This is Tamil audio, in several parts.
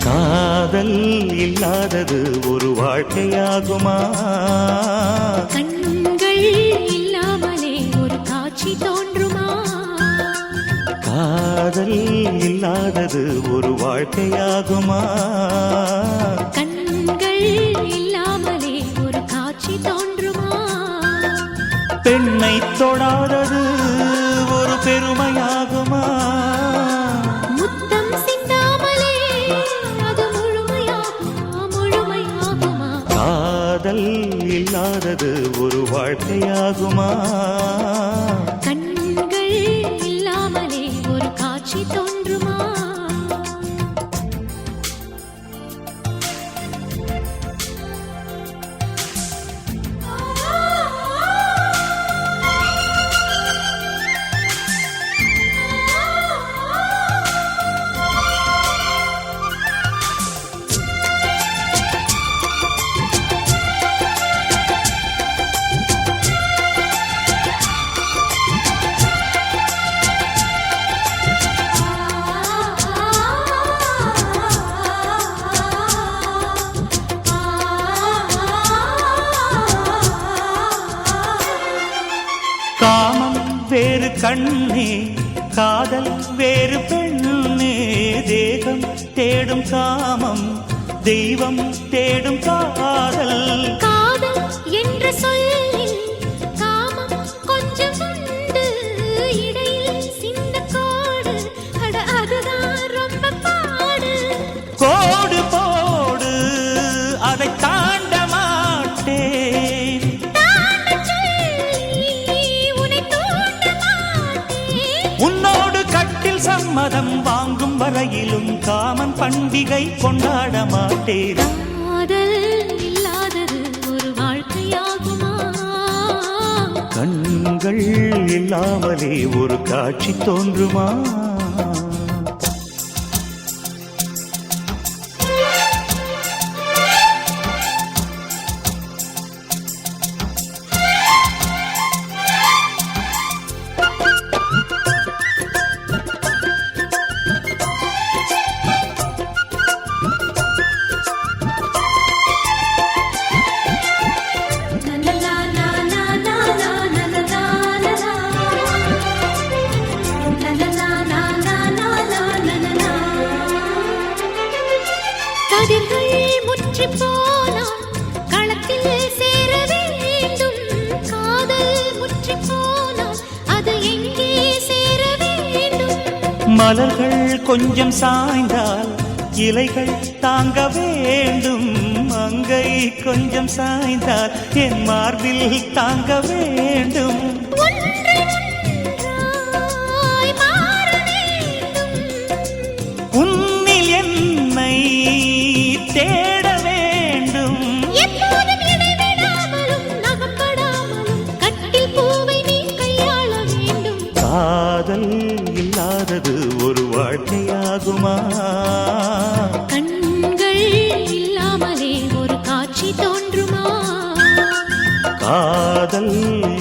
காதல் இல்லாதது ஒரு வாழ்க்கையாகுமா? கண்கள் இல்லாமலே ஒரு காட்சி தோன்றுமா? காதல் இல்லாதது ஒரு வாழ்க்கையாகுமா? கண்கள் இல்லாமலே ஒரு காட்சி தோன்றுமா? பெண்ணை தொடாதது ஒரு பெருமையாகுமா? காதல் இல்லாதது ஒரு வாழ்க்கையாகுமா? கண்கள் இல்லாமலே ஒரு காட்சி தோன்றுமா? காமம் வேறு கண்ணே, காதல் வேறு பெண்ணே. தேகம் தேடும் காமம், தெய்வம் தேடும் காதல். காதல் என்ற சொல்லில் காமம் கொஞ்சம் உண்டு, இடையில் சின்ன கோடு, அட அதுதான் ரொம்ப பாடு. கோடு போடு, அதை தாண்ட மாட்டேன். உன்னோடு கட்டில் சம்மதம் வாங்கும் வரையிலும் காமன் பண்டிகை கொண்டாட மாட்டேன். காதல் இல்லாதது ஒரு வாழ்க்கையாகுமா? கண்கள் இல்லாமலே ஒரு காட்சி தோன்றுமா? கதிர்கள் முற்றி போனால் களத்தில் சேர வேண்டும். காதல் முற்றி போனால் அது எங்கே சேர வேண்டும்? மலர்கள் கொஞ்சம் சாய்ந்தால் இலைகள் தாங்க வேண்டும். மங்கை கொஞ்சம் சாய்ந்தால் என் மார்பில் தாங்க வேண்டும். உன்னில் என்னை தேட வேண்டும். எப்போதும் இடைவிடாமலும் நகப்படாமலும் கட்டில் பூவை நீ கையாள வேண்டும். காதல் இல்லாதது ஒரு வாழ்க்கையாகுமா? கண்கள் இல்லாமலே ஒரு காட்சி தோன்றுமா? காதல்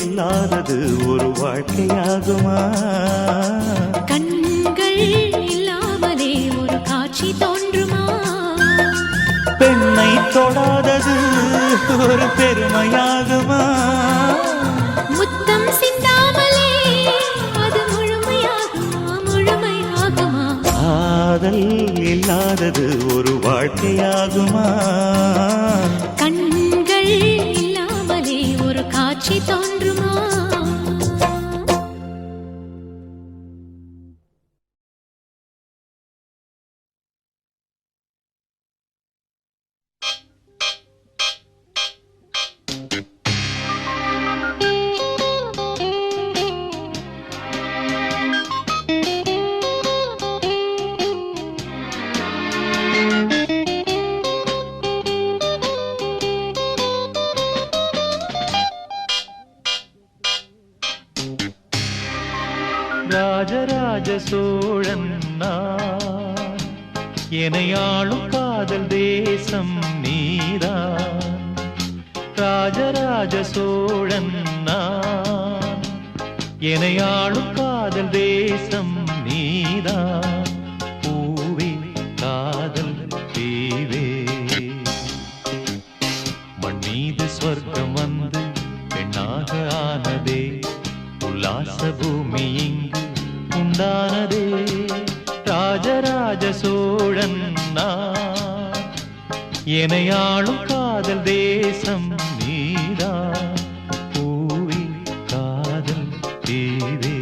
இல்லாதது ஒரு வாழ்க்கையாகுமா? கண்கள் இல்லாமலே ஒரு காட்சி தோன்றுமா? பெண்ணை தொடாதது ஒரு பெருமையாகுமா? முத்தம் சிந்தாமலே அது முழுமையாகுமா? முழுமையாகுமா? காதல் இல்லாதது ஒரு வாழ்க்கையாகுமா? கண்கள் இல்லாமலே ஒரு காட்சி தோன்றுமா? ராஜராஜ சோழன் நான். எனையாளும் காதல் தேசம் நீதான். ராஜராஜ சோழன் நான். எனையாளும் காதல் தேசம் நீதான். பூவே காதல் தீவே. மண் மீது ஸ்வர்க்கம் வந்து பெண்ணாக ஆனதே. உல்லாச பூமி இங்கு உண்டானதே. ராஜராஜ சோழன் நான். எனையாளும் காதல் தேசம் நீதான். பூவே காதல் தீவே.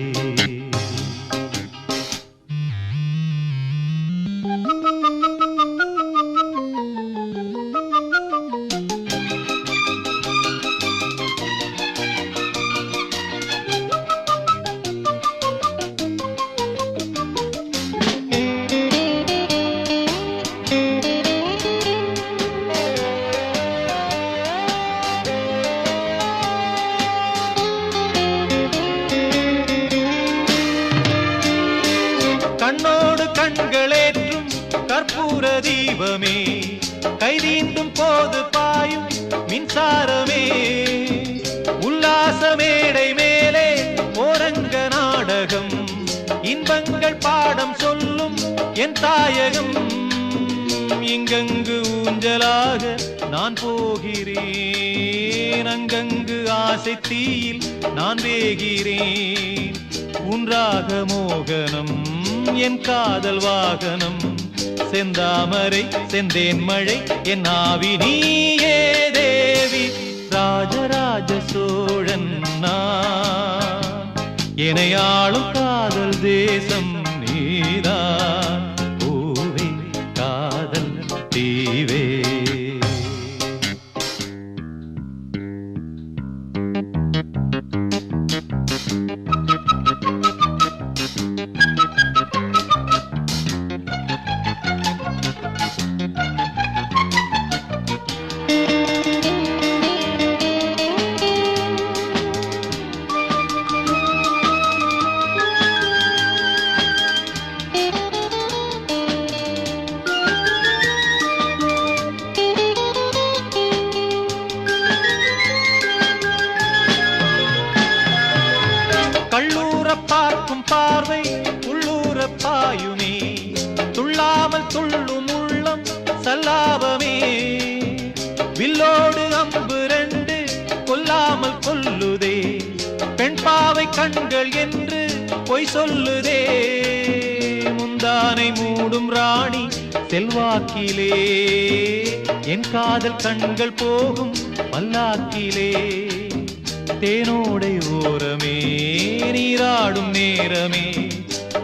கண்ணோடு கண்களேற்றும் கற்பூர தீபமே. கைதீண்டும் போது பாயும் மின்சாரமே. உல்லாச மேடை மேலே ஓரங்க நாடகம். இன்பங்கள் பாடம் சொல்லும் என் தாயகம். இங்கங்கு ஊஞ்சலாக நான் போகிறேன். அங்கங்கு ஆசை தீயில் நான் வேகிறேன். உன்றாக மோகனம் என் காதல் வாகனம். செந்தாமரை செந்தேன் மழை என் ஆவி நீயே தேவி. ராஜராஜ சோழன் நான். எனையாளும் காதல் தேசம் நீதான். பூவே காதல் தீவே. கள்ளூர பார்க்கும் பார்வை உள்ளூர பாயுமே. துள்ளாமல் துள்ளும் உள்ளம் சல்லாபமே. வில்லோடு அம்பு ரெண்டு கொல்லாமல் கொல்லுதே. பெண் பாவை கண்கள் என்று பொய் சொல்லுதே. முந்தானை மூடும் ராணி செல்வாக்கிலே. என் காதல் கண்கள் போகும் பல்லாக்கிலே. தேனோடை ஓரமே நீராடும் நேரமே.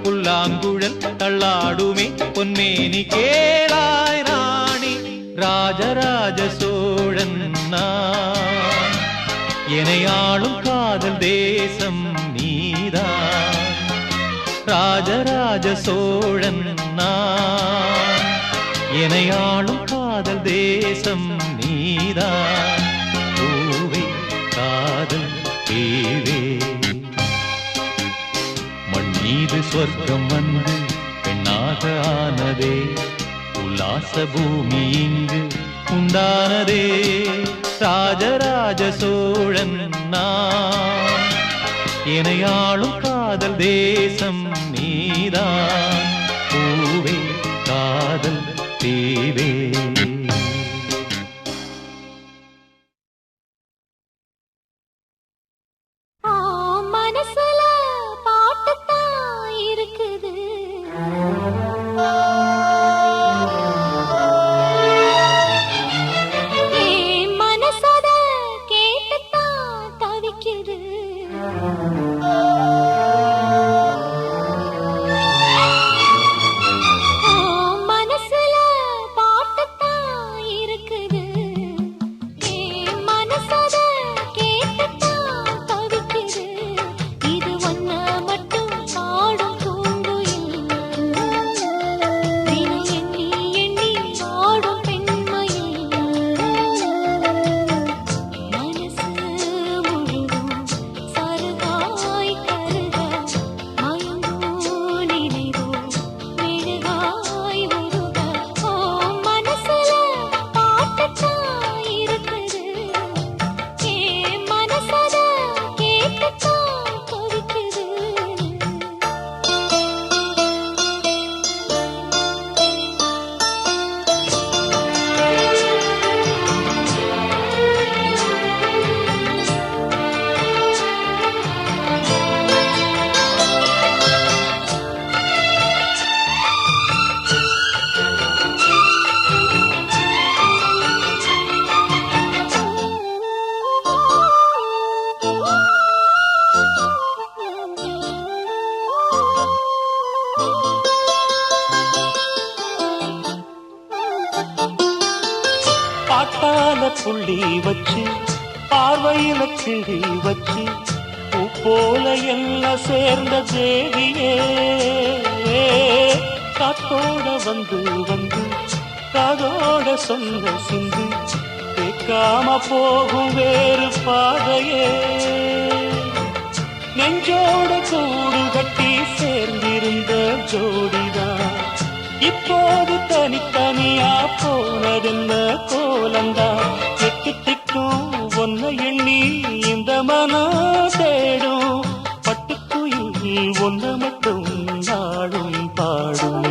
புல்லாங்குழல் தள்ளாடுமே பொன்மேனி கேளாய் ராணி. ராஜராஜ சோழன் நான். எனையாளும் காதல் தேசம் நீதான். ராஜராஜ சோழன் நான். எனையாளும் காதல் தேசம் நீதான். பூவே காதல் தீவே. மண் மீது சொர்க்கம் வந்து பெண்ணாக ஆனதே. உல்லாச பூமி இங்கு உண்டானதே. ராஜராஜ சோழன் நான். எனையாளும் காதல் தேசம் நீதான். பூவே காதல் தீவே. மனசுல பாட்டுத்தான் இருக்குது. மனசோட கேட்டுத்தான் தவிக்குது. பாட்டால புள்ளி வச்சு பார்வையில கிழி வச்சு பூ போல என்ன சேர்ந்த தேவியே காத்தோட வந்து வந்து காதோட சொன்ன சிந்து கேட்காம போகும் வேறு பாதையே நெஞ்சோட கூடு கட்டி சேர்ந்திருந்த ஜோடிதான் இப்போது தனித்தனியா போனதென்ன கோலந்தா எட்டு திக்கும் ஒன்ன எண்ணி இந்த மனம் தேடும் பட்டுக்குயில் ஒன்ன மட்டும் நாடும் பாடும்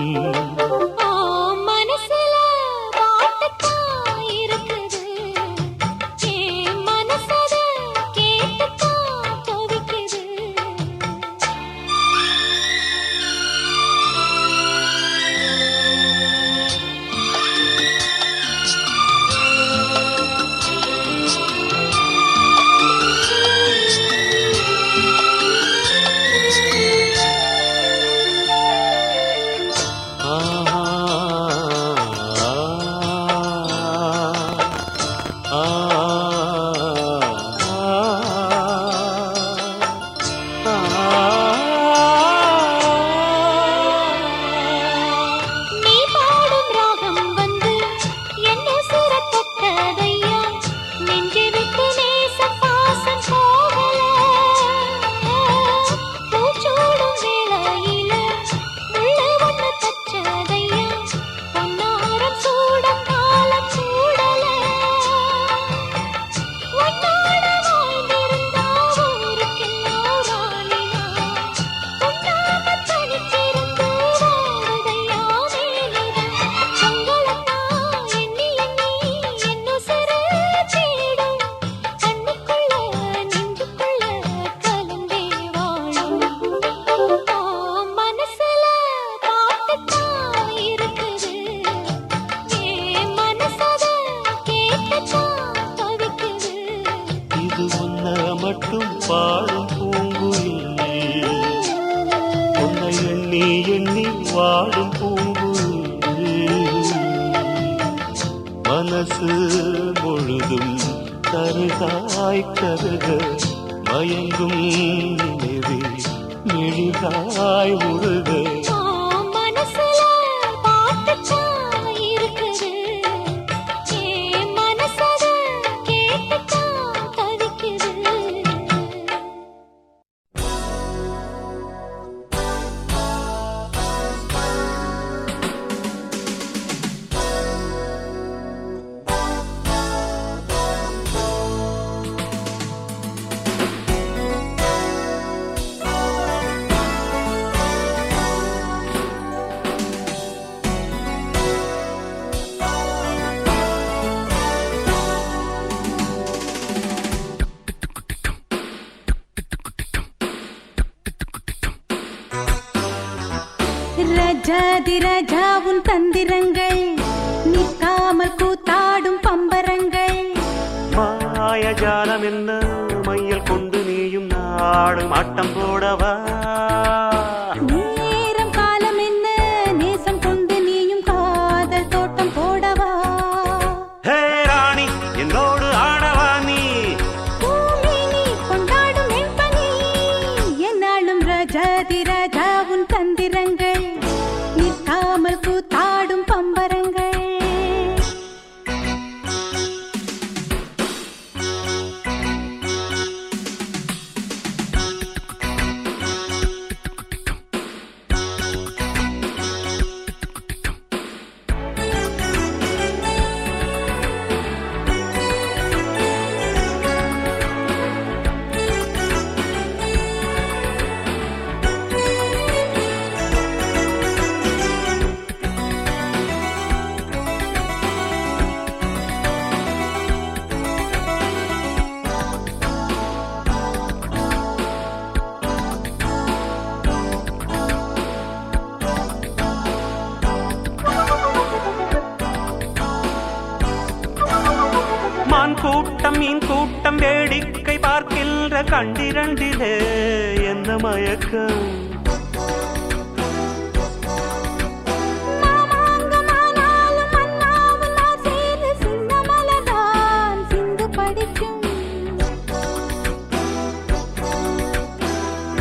மட்டும் பாடும் பூங்குயில் உன்னை எண்ணி எண்ணி வாடும் பூங்குயில் மனசு முழுதும் கருகாய் கருக மயங்கும் நினைவே மெழுகாய் உருக ராஜாதிராஜா உன் தந்திரங்கள் நிற்காமல் கூத்தாடும் பம்பரங்கள் மாயஜாலம் என்ன மையல் கொண்டு நீயும் நாடும் ஆட்டம் போடவா நேரம் காலம் என்ன நேசம் கொண்டு நீயும் காதல் தோட்டம் போடவா ஹே ராணி என்னோடு ஆடவா நீ கொண்டாடும் வெண்பனி என்னாலும் ராஜாதிராஜா உன் தந்திரங்கள் நிற்காமல் கூத்தாடும் பம்பரங்கள் கூட்டம் மீன் கூட்டம் வேடிக்கை பார்க்கின்ற கண்டிரண்டிலே என்ன மயக்கம்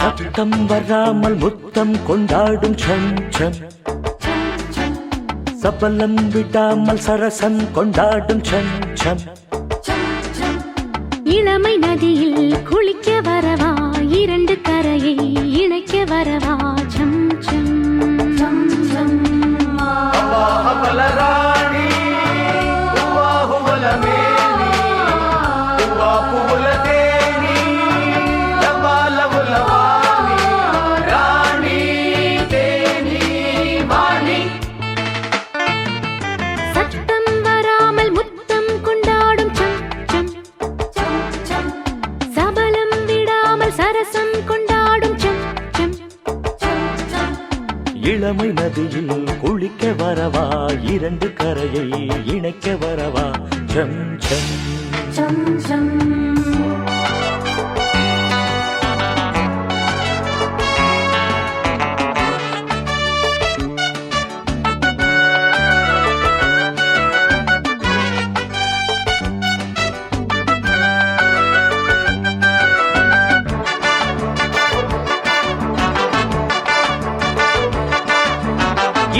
சத்தம் வராமல் முத்தம் கொண்டாடும் சம் சம் சபலம் விடாமல் சரசம் கொண்டாடும் சம் சம் இளமை நதியில் குளிக்க வரவா இரண்டு கரையை இணைக்க வரவா சம் சம் சத்தம் வராமல் முத்தம் கொண்டாடும் சம் சம் சபலம் விடாமல் சரசம் கொண்டாடும் சம் சம் இளமை நதியில் குளிக்க வரவா இரண்டு கரையை இணைக்க வரவா சம் சம்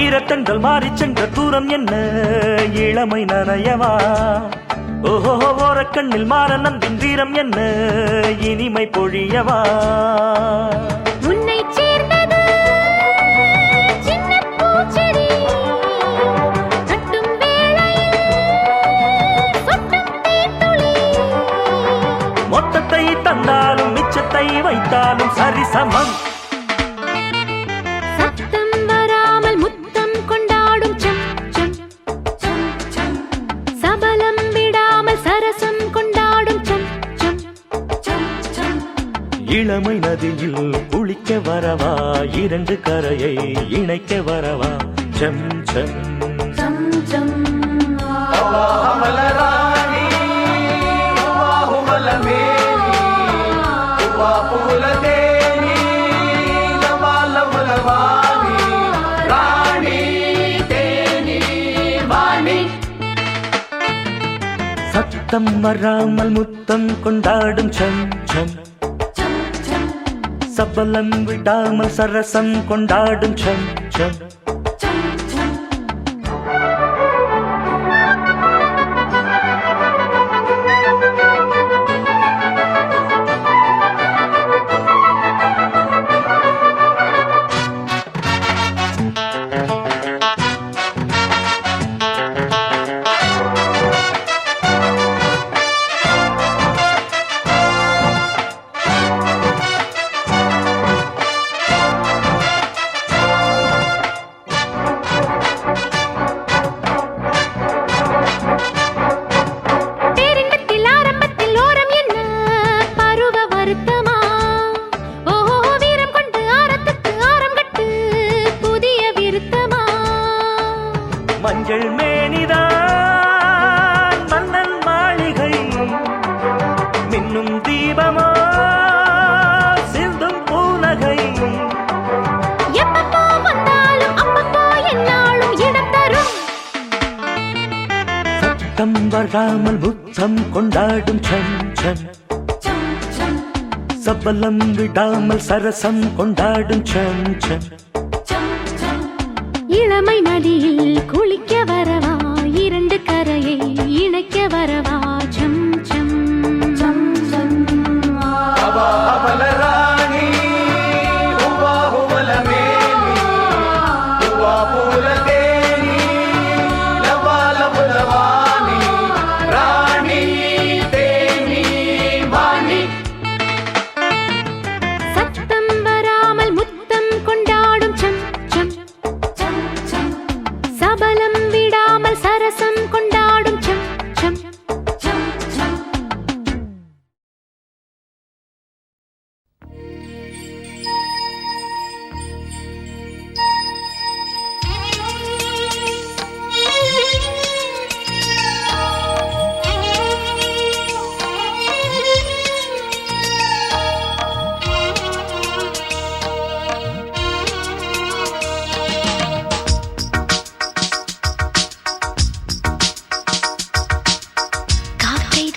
ஈரத்தங்கள் மாறி சென்ற தூரம் என்ன இளமை நனையவா ஓஹோ ஓரக்கண்ணில் மாற நம்பின் வீரம் என்ன இனிமை பொழியவா உன்னை சேர்ந்தது சின்ன பூச்செடி கட்டும் வேளையில் சொட்டும் தேன்துளி மொத்தத்தை தந்தாலும் மிச்சத்தை வைத்தாலும் சரிசமம் சத்தம் வராமல் முத்தம் கொண்டாடும் சம் சம் நதியில் குளிக்க வரவா இரண்டு கரையை இணைக்க வரவா ஜம் ஜம் சத்தம் வராமல் முத்தம் கொண்டாடும் சம் சம் சபலம் விடாமல் சரசம் கொண்டாடும் சம் சம் மஞ்சள் மேனிதான் மன்னன் மாளிகை மின்னும் தீபமோ சிந்தும் பூநகை எப்பப்போ வந்தாலும் அப்பப்போ என்னாலும் இடம் தரும் சத்தம் வராமல் முத்தம் கொண்டாடும் சம் சம் சபலம் விடாமல் சரசம் கொண்டாடும் சம் சம் இளமை நதியில் குளிக்க வரவா இரண்டு கரையை இணைக்க வரவா ஜம் ஜம் ஜம் ஜம் சத்தம் வராமல் முத்தம் கொண்டாடும் சம் சம் சபலம் விடாமல் சரசம் கொண்டாடும் சம் சம் சம் சம்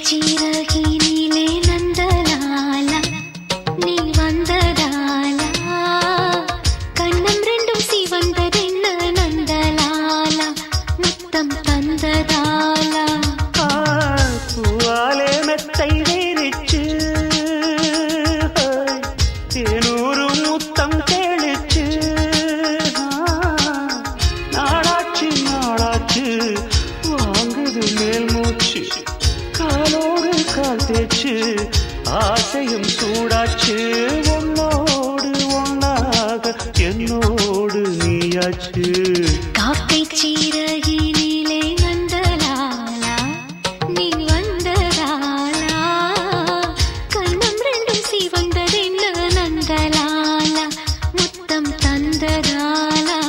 சீரகினிலே நந்தலாலா நீ வந்ததாலா கண்ணம் ரெண்டும் சிவந்ததென்ன நந்தலாலா முத்தம் தந்ததாலா பூவாலே மெத்தை வேறிச்சு தேனூரும் முத்தம் தெளிச்சு நாளாச்சு நாளாச்சு வாங்குது மேல் மூச்சு காலோடு கால் தேச்சு ஆசையும் சூடாச்சு உன்னோடு ஒன்னாக என்னோடு நீயாச்சு காக்கை சீரகினிலே நந்தலாலா நீ வந்ததாலா கண்ணம் ரெண்டும் சிவந்ததென்ன நந்தலாலா முத்தம் தந்ததாலா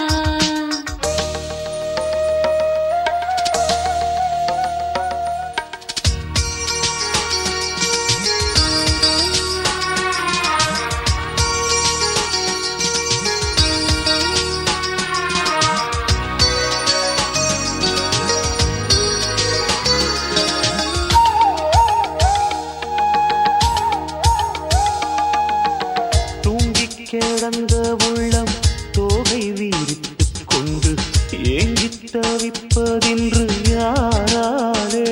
கிடந்த உள்ளம் தோகை வீரித்துக் கொண்டு ஏங்கித் தவிப்பதென்று யாராலே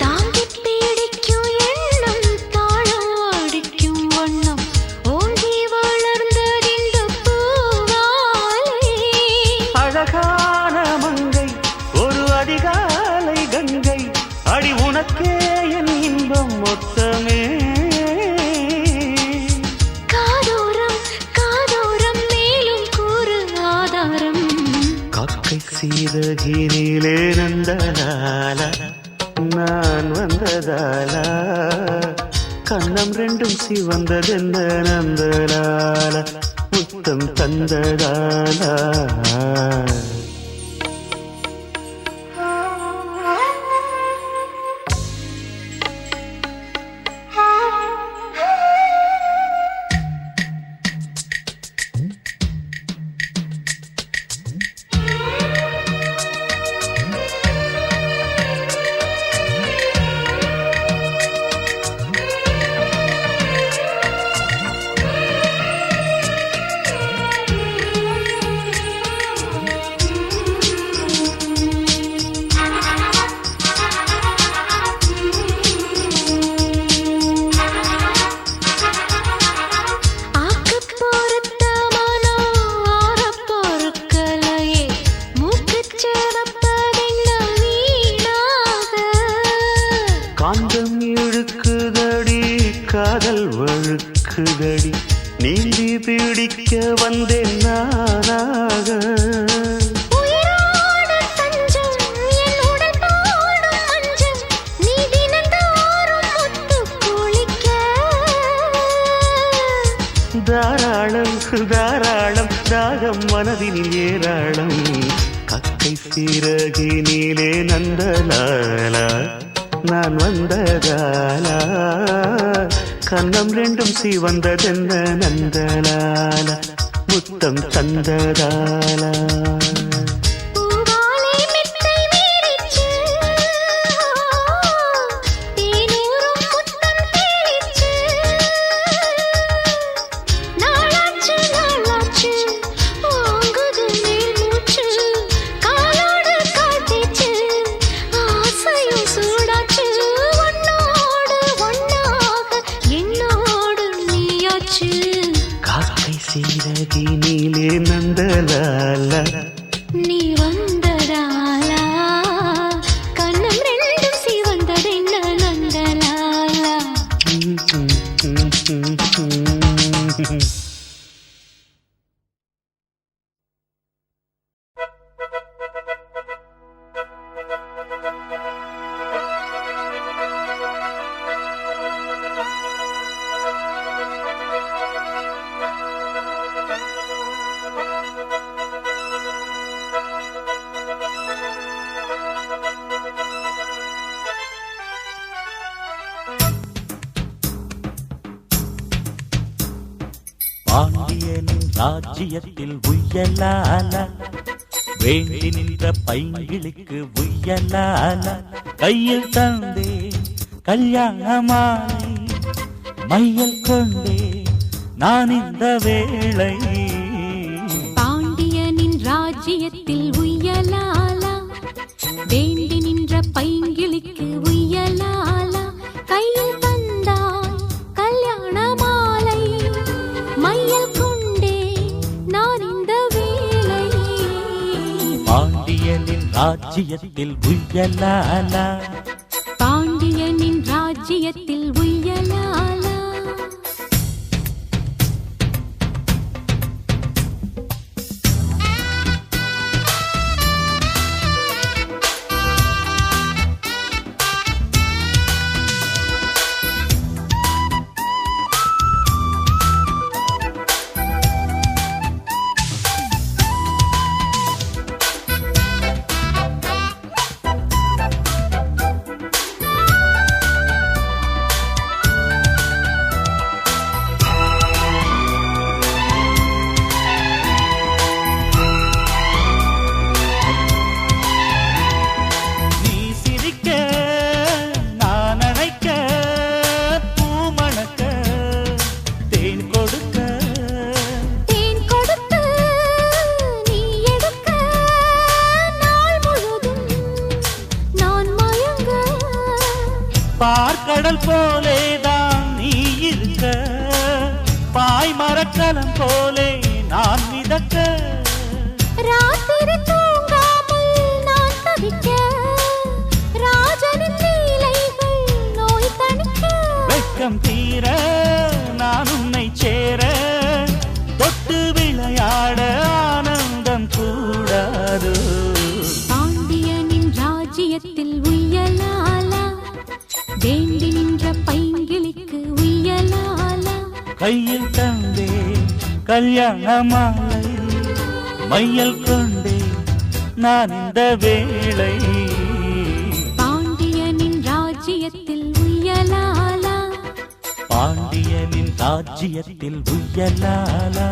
தாங்கிப் பிடிக்கும் எண்ணம் தாளம் அடிக்கும் வண்ணம் ஓங்கி வளர்ந்ததிந்த பூவாலே அழகான மங்கை ஒரு அதிகாலை கங்கை அடி உனக்கே என் இன்பம் மொத்தமே சீரகினிலே நந்தலாலா நான் வந்ததாலா கண்ணம் ரெண்டும் சிவந்ததென்ன நந்தலால முத்தம் தந்ததாலா காந்தம் இழுக்குதடி காதல் வழுக்குதடி நீந்தி பிடிக்க வந்தேன் நானாக தாராளம் தாராளம் தாகம் மனதினில் ஏராளம் கக்கை சிறகினிலே நந்தலாலா நான் வந்ததாலா கண்ணம் ரெண்டும் சிவந்ததென்ன நந்தலாலா முத்தம் தந்ததாலா சீரகினிலே நந்தலாலா நீ வந்ததாலா கண்ணம் ரெண்டும் சிவந்ததென்ன நந்தலாலா பாண்டியனின் ராஜ்யத்தில் உய்யலால வேண்டி நின்ற பைங்கிளுக்கு உய்யலால கையில் தந்தே கல்யாண மாலை மையல் கொண்டே நான் இந்த வேளை பாண்டியனின் ராஜ்யத்தில் உய்யலாலா வேண்டி நின்ற பைங்கிளிக்கு உய்யலாலா கையில் தந்தாய் கல்யாண மாலை மையல் கொண்டே நான் இந்த வேளை பாண்டியனின் ராஜ்யத்தில் உய்யலாலா பாண்டியனின் ராஜ்யத்தில் உய்யலாலா பார்க்கடல் போலேதான் நீ இருக்க பாய் மரக்கலம் போலே நான் மிதக்க ராத்திரி தூங்காமல் நான் தவிக்க ராஜனின் லீலைகள் நோய் தணிக்க வெட்கம் தீர நான் உன்னை சேர தொட்டு விளையாட ஆனந்தம் கூடாது பாண்டியனின் ராஜ்யத்தில் உய்யலாலா வேண்டி நின்ற பைங்கிளிக்கு கல்யாண மாலை மையல் கொண்டே நான் இந்த வேளை பாண்டியனின் ராஜ்யத்தில் உய்யலாலா பாண்டியனின் ராஜ்யத்தில் உய்யலாலா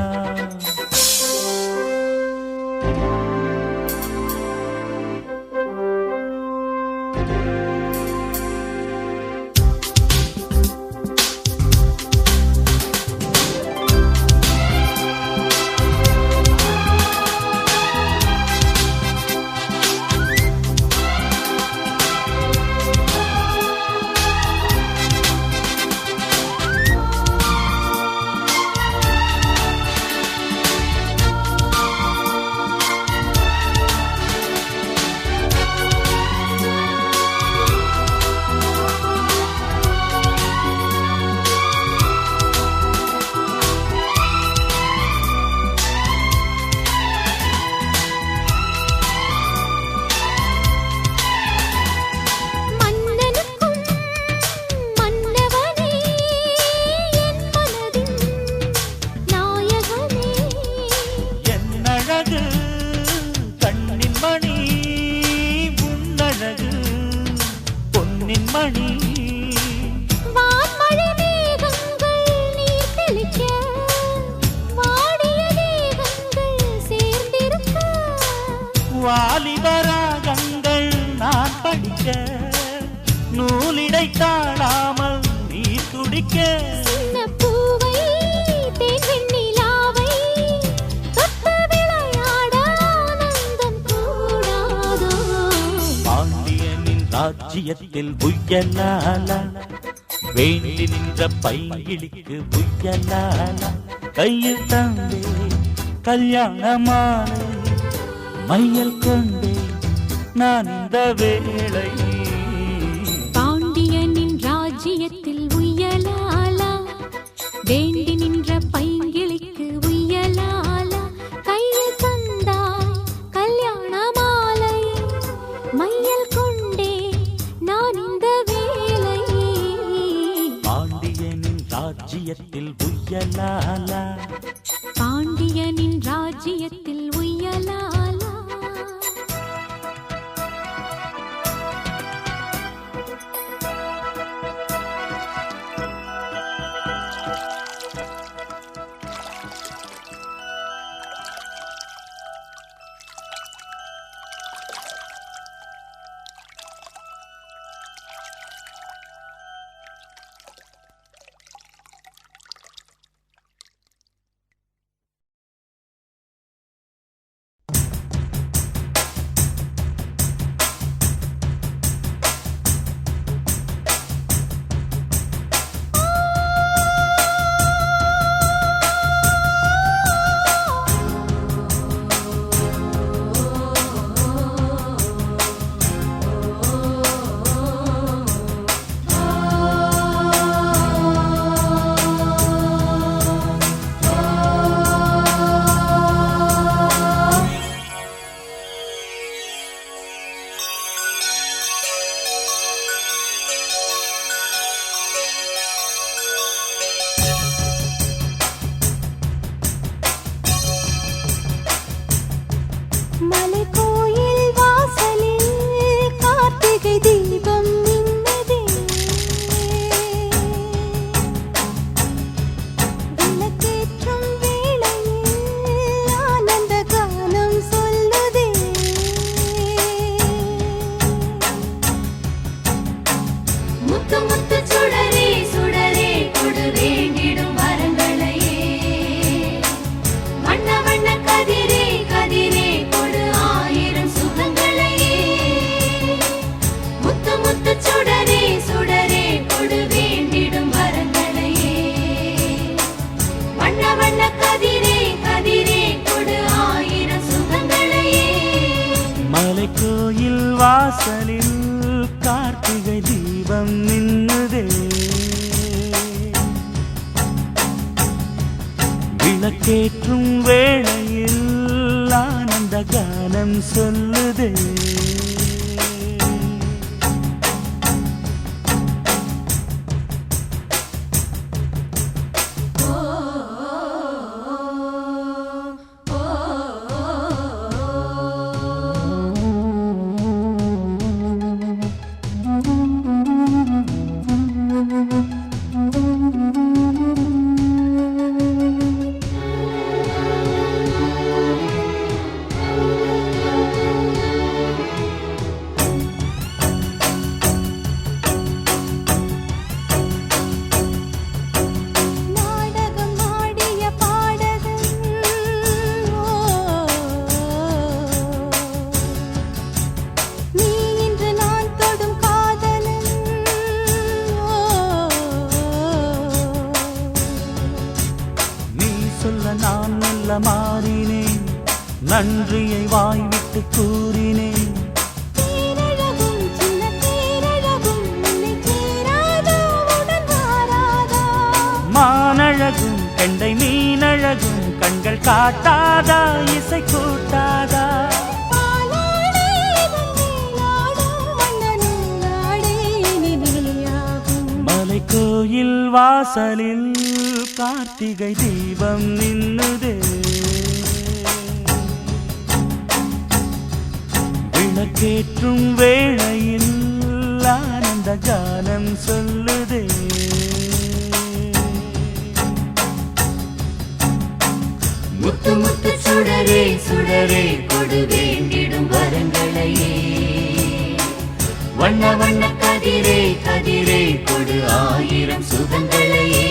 வாலிபராகங்கள் நான் படிக்க நூலிடை தாழாமல் நீ துடிக்க பூவை தேன்வெண்ணிலாவை தொட்டு விளையாட ஆனந்தம் கூடாதோ பாண்டியனின் ராஜ்யத்தில் உய்யலாலா வேண்டி நின்ற பைங்கிளிக்கு உய்யலாலா கையில் தந்தே கல்யாண மாலை மையல் கொண்டே நான் இந்த வேளை பாண்டியனின் ராஜ்யத்தில் உய்யலாலா வேண்டி நின்ற பைங்கிளிக்கு உய்யலாலா கையில் தந்தாய் கல்யாண மாலை மையல் கொண்டே நான் இந்த வேளை பாண்டியனின் ராஜ்யத்தில் உய்யலாலா பாண்டியனின் ராஜ்யத்தில் உய்யலாலா கோயில் வாசலில் கார்த்திகை தீபம் நின்னுதே விளக்கேற்றும் வேளையில் ஆனந்த கானம் சொல்லுதே நன்றியை வாய்விட்டு கூறினேன். தேரழகும் சின்ன தேரழகும் உன்னை சேராதா உடன் வாராதா மானழகும் கெண்டை மீனழகும் கண்கள் காட்டாதா இசை கூட்டாதா பாலாடே வந்தேனாடும் வண்ணனூலாடே இனி நீயாகும் மலை கோயில் வாசலில் கார்த்திகை தீபம் நின்னுதே விளக்கேற்றும் வேளையில் ஆனந்த கானம் சொல்லுதே முத்து முத்து சுடரே சுடரே கொடு வேண்டிடும் வரங்களையே வண்ண வண்ண கதிரே கதிரே கொடு ஆயிரம் சுகங்களையே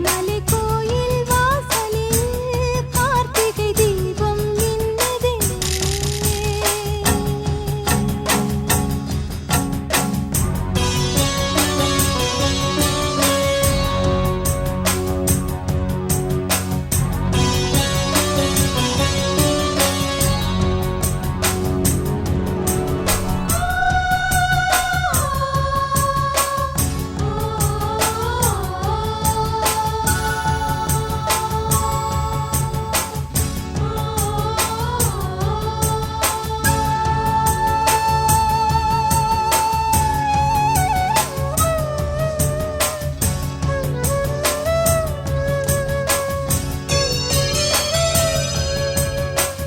மலை கோயில் வாசலில் கார்த்திகை தீபம் மின்னுதே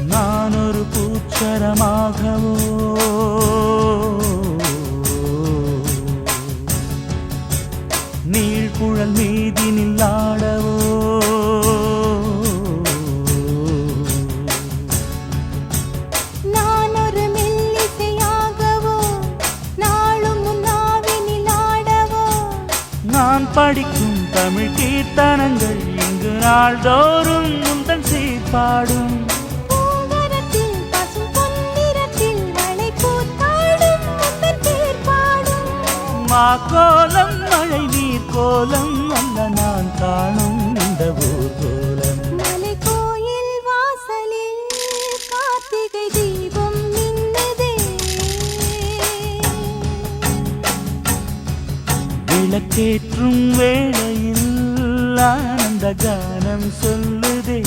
நான் ஒரு பூச்சரமாகவோ நீழ்குழல் மீதினில் ஆடவோ நான் ஒரு மெல்லிசையாகவோ நாளும் முன்னாவினில் ஆடவோ நான் படிக்கும் தமிழ் கீர்த்தனங்கள் இங்கு நாள்தோறும் முந்தன் சீர்பாடும் பூங்கரத்தில் பசும் பொன்னிறத்தில் வளை கூத்தாடும் முந்தன் தேர்பாடும் மாக்கோலம் மழை நீர் கோலம் அல்ல நான் காணும் இந்த ஊர்கோலம் மலை கோயில் வாசலில் கார்த்திகை தீபம் மின்னுதே விளக்கேற்றும் வேளையில் ஆனந்த கானம் சொல்லுதே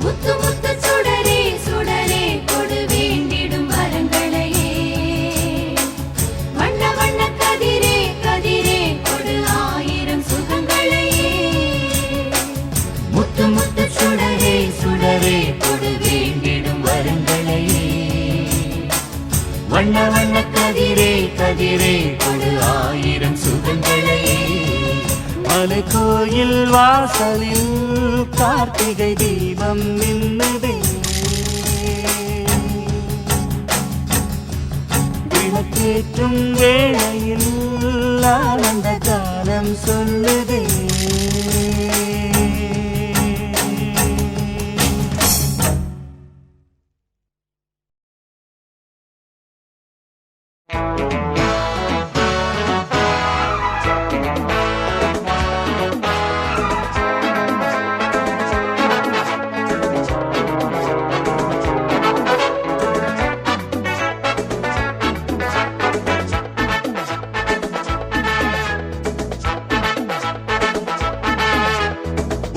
முத்து முத்து சுடரே சுடரே கொடு வேண்டிடும் வரங்களையே வண்ண வண்ண கதிரே கதிரே கொடு ஆயிரம் சுகங்களையே முத்து முத்து சுடரே சுடரே கொடு வேண்டிடும் வரங்களையே வண்ண வண்ண கதிரே கதிரே கொடு ஆயிரம் சுகங்களையே மலை கோயில் வாசலில் கார்த்திகை தீபம் மின்னுதே விளக்கேற்றும் வேளையில் ஆனந்த காலம் சொல்லுதே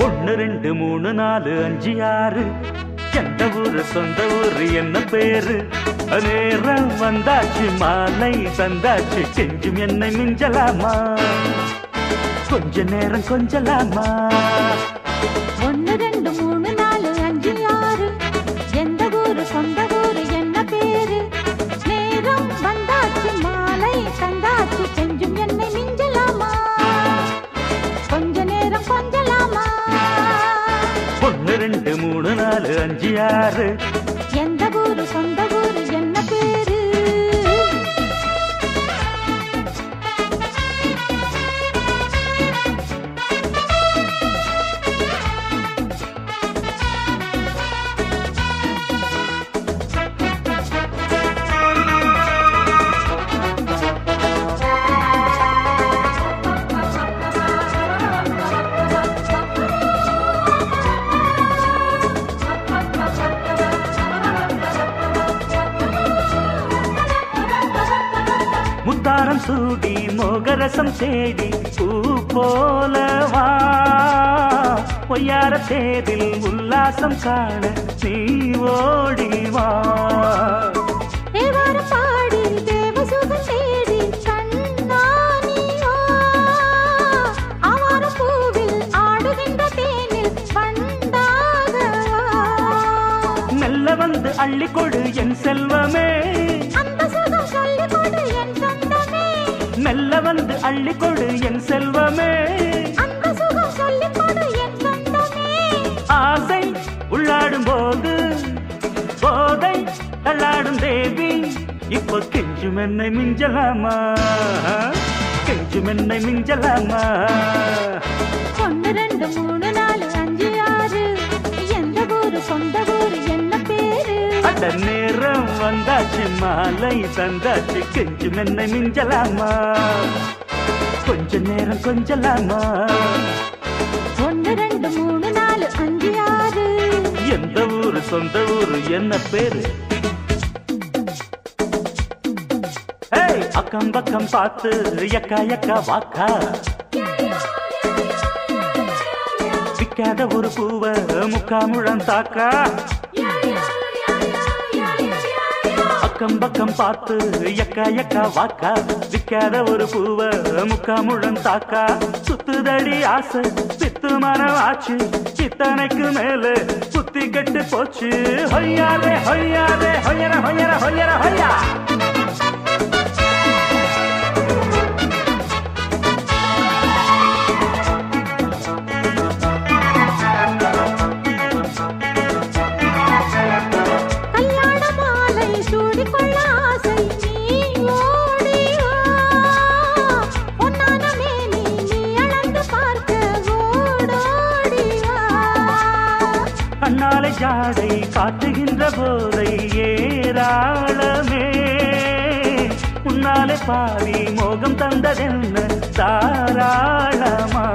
ஒன்னு ரெண்டு மூணு நாலு அஞ்சு ஆறு எந்த ஊரு சொந்த ஊரு என்ன பேரு நேரம் வந்தாச்சு மாலை தந்தாச்சு செஞ்சும் என்னை மிஞ்சலாமா கொஞ்ச நேரம் கொஞ்சலாமா ஒன்னு ரெண்டு மூணு நாலு அஞ்சு ஆறு எந்த ஊரு சொந்த ஊரு என்ன பேரு நேரம் வந்தாச்சு மாலை தந்தாச்சு செஞ்சும் என்னை மிஞ்சலாமா கொஞ்ச நேரம் கொஞ்சலாமா ஒன்னு ரெண்டு மூணு நாலு அஞ்சு ஆறு எந்த ஊரு சொந்த ஊரு என்ன பேரு சூடி மோகரசம் தேடி பூ போலவா பொய்யார தேரில் உல்லாசம் காண நீ ஓடிவா தேவாரம் பாடி தேவசுகம் தேடி கண்ணானிவா ஆவாரம் பூவில் ஆடுகின்ற தேனில் வந்தாகவா மெல்ல வந்து அள்ளிக்கொடு என் செல்வமே அந்த சுகம் சொல்லிக் கொடு என் சொந்தமே மெல்ல வந்து அள்ளிக்கொடு என் செல்வமே அந்த சுகம் சொல்லிக் கொடு என் சொந்தமே ஆசை உள்ளாடும் போது போதை தள்ளாடும் தேவி இப்போ கெஞ்சும் என்னை மிஞ்சலாமா கெஞ்சும் என்னை மிஞ்சலாமா 1 2 3 4 5 6 எந்த ஊரு சொந்த ஊரு என்ன பேரு அட நேரம் வந்தாச்சு மாலை தந்தாச்சு கெஞ்சும் என்னை மிஞ்சலாமா கொஞ்ச நேரம் கொஞ்சலாமா 1 2 3 4 5 6 எந்த ஊரு சொந்த ஊரு என்ன பேரு ஏய் அக்கம் பக்கம் பார்த்து எக்கா எக்கா வாக்கா விக்காத ஒரு பூவ முக்காமுழம் தாக்கா அக்கம் பக்கம் பார்த்து எக்கா எக்கா வாக்கா விக்காத ஒரு பூவ முக்காமுழம் தாக்கா சுத்துதடி ஆசை சித்து மரம் ஆச்சு இத்தனைக்கு மேல புத்தி கெட்டு போச்சு ஹொய்யாரே ஹொய்யாரே ஹொய்யர ஹொய்யர ஹொய்யர ஹொய்யா கல்யாண மாலை சூடிக்கொள்ள ஆசை நீ ஓடி வா பொன்னான மேனி நீ அளந்து பார்க்க ஓடோடி வா கண்ணாலை ஜாடை காட்டுகின்ற போதை ஏராளமே உன்னாலே பாதி மோகம் தந்ததென்ன தாராளமா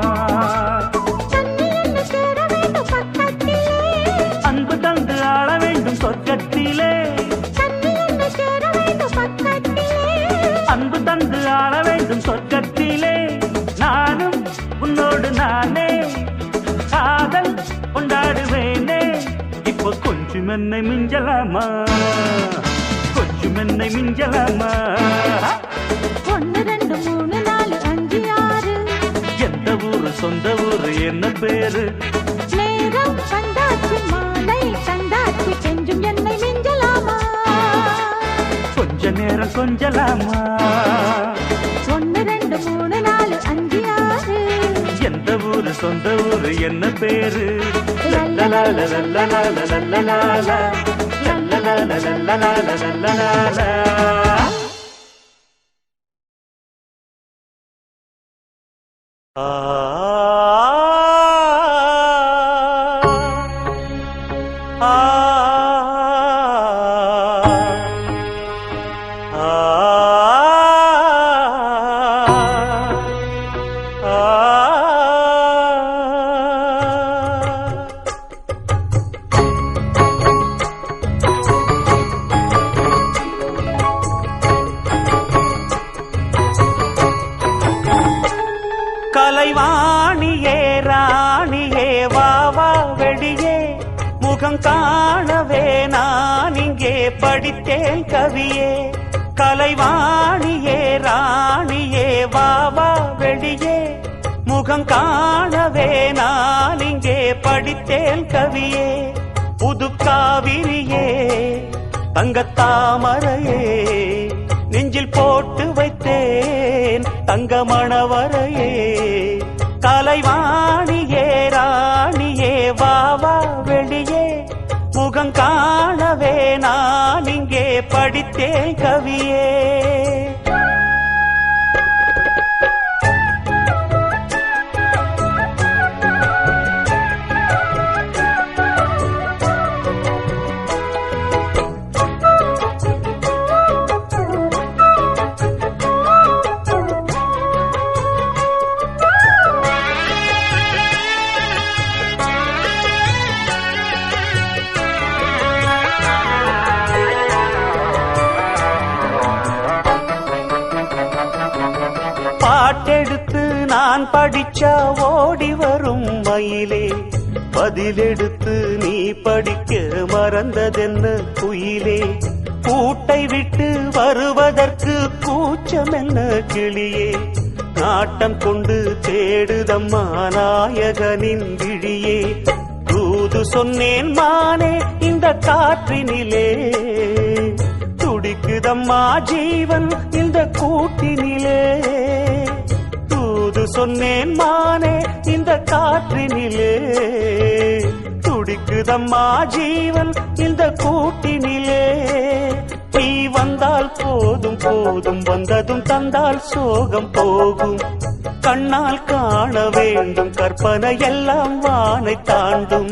தண்ணி என்ன சேர வேண்டும் பக்கத்திலே அன்பு தந்து ஆள வேண்டும் சொர்க்கத்திலே தண்ணி என்ன சேர வேண்டும் பக்கத்திலே அன்பு தந்து ஆள வேண்டும் சொர்க்கத்திலே நானும் உன்னோடு நானே காதல் கொண்டாடுவேனே இப்போ கொஞ்சம் என்னை மிஞ்சலாமா கொஞ்சம் என்னை மிஞ்சலாமா 1 2 3 4 5 6 எந்த ஊரு சொந்த ஊரு என்ன பேரு நேரம் வந்தாச்சு மாலை தந்தாச்சு கெஞ்சும் என்னை மிஞ்சலாமா கொஞ்ச நேரம் கொஞ்சலாமா 1 2 3 4 5 6 எந்த ஊரு சொந்த ஊரு என்ன பேரு லல்லலால லல்லலால லல்லலால லல்லலால லல்லலால லல்லலால கலைவாணியே ராணியே வாவா வெளியே முகம் காணவே நான் இங்கே படித்தேன் கவியே கலைவாணியே ராணியே வாவா வெளியே முகம் காணவே நான் இங்கே படித்தேன் கவியே புது காவிரியே தங்கத்தாமரையே நெஞ்சில் போட்டு வைத்தேன் தங்க மணவரையே கலைவாணியே ராணியே வாவா வெளியே முகம் காணவே நான் இங்கே படித்தேன் கவியே நான் படிச்சா ஓடி வரும் மயிலே, பதிலெடுத்து நீ படிக்க மறந்ததென்ன குயிலே, கூட்டை விட்டு வருவதற்கு கூச்சம் என்ன கிளியே, நாட்டம் கொண்டு தேடுதம்மா நாயகனின் விழியே, தூது சொன்னேன் மானே இந்த காற்றினிலே, துடிக்குதம்மா ஜீவன் இந்த கூட்டினிலே, தூது சொன்னேன் மானே இந்த காற்றினிலே, துடிக்குதம்மா ஜீவன் இந்த கூட்டினிலே, நீ வந்தால் போதும் போதும் வந்ததும் தந்தால் சோகம் போகும், கண்ணால் காண வேண்டும் கற்பனை எல்லாம் வானை தாண்டும்,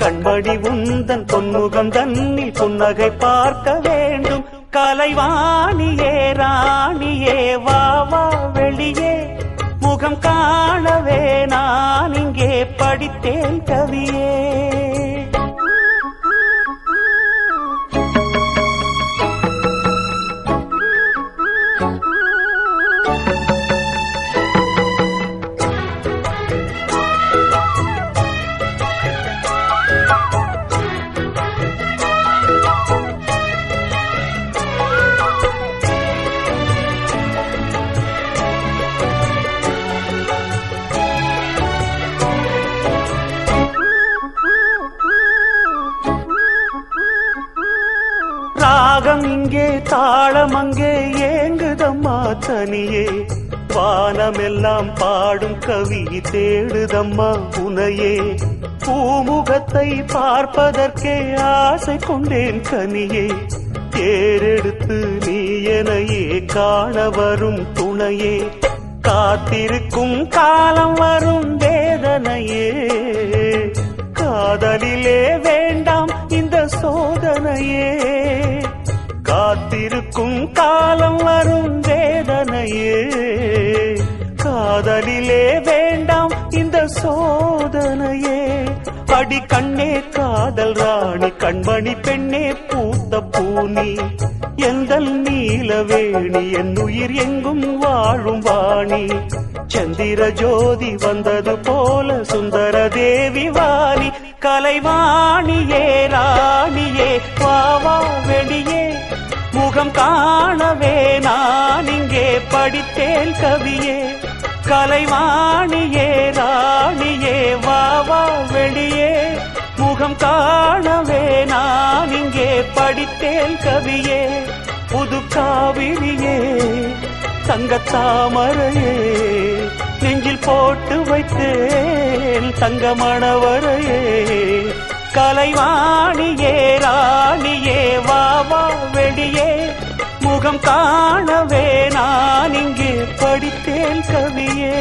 கண்மணி உந்தன் பொன்முகம் தன்னில் புன்னகை பார்க்க வேண்டும், கலைவாணியே ராணியே வா வா வெளியே, முகம் காணவே நான் இங்கே படித்தேன் கவியே. ராகம் இங்கே தாளம் அங்கே ஏங்குதம்மா தனியே, வானமெல்லாம் பாடும் கவி தேடுதம்மா உனையே, பூமுகத்தை பார்ப்பதற்கே ஆசை கொண்டேன் கனியே, தேரெடுத்து நீ எனையே காண வரும் துணையே, காத்திருக்கும் காலம் வரும் வேதனையே, காதலிலே வேண்டாம் இந்த சோதனையே, காத்திருக்கும் காலம் வரும் வேதனையே, காதலிலே வேண்டாம் இந்த சோதனையே, அடி கண்ணே காதல் ராணி கண்மணி பெண்ணே பூத்த பூனி, எந்தல் நீலவேணி என் உயிர் எங்கும் வாழும் வாணி, சந்திர ஜோதி வந்தது போல சுந்தர தேவி வாணி, கலைவாணியே ராணியே வா வா வெளியே, முகம் காணவே நான் இங்கே படித்தேன் கவியே, கலைவாணியே ராணியே வா வா வெளியே, முகம் காணவே நான் இங்கே படித்தேன் கவியே, புது காவிரியே தங்கத்தாமரையே, நெஞ்சில் போட்டு வைத்தேன் தங்க மணவரையே, கலைவாணியே ராணியே வா வா வெளியே, முகம் காணவே நான் இங்கே படித்தேன் கவியே.